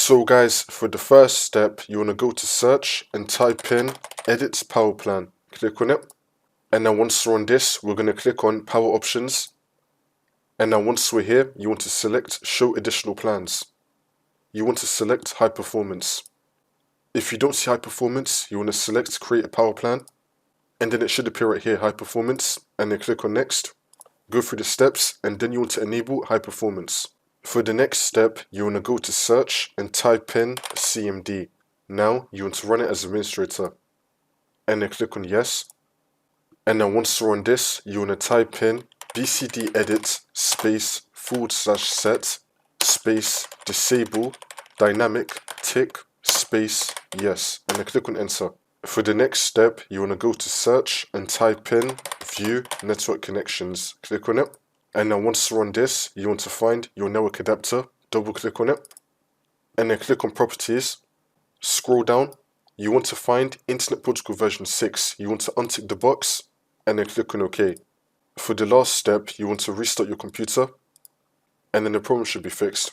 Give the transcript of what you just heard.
So guys, for the first step, you want to go to search and type in edit power plan. Click on it. And now once we're on this, we're going to click on power options. And now once we're here, you want to select show additional plans. You want to select high performance. If you don't see high performance, you want to select create a power plan. And then it should appear right here, high performance. And then click on next. Go through the steps, and then you want to enable high performance. For the next step, you want to go to search and type in CMD. Now you want to run it as administrator. And then click on yes. And then once we're on this, you want to type in bcd edit space /set space disable dynamic tick space yes. And then click on enter. For the next step, you want to go to search and type in view network connections. Click on it. And now once we're on this, you want to find your network adapter. Double click on it. And then click on properties. Scroll down. You want to find Internet Protocol version 6. You want to untick the box. And then click on OK. For the last step, you want to restart your computer. And then the problem should be fixed.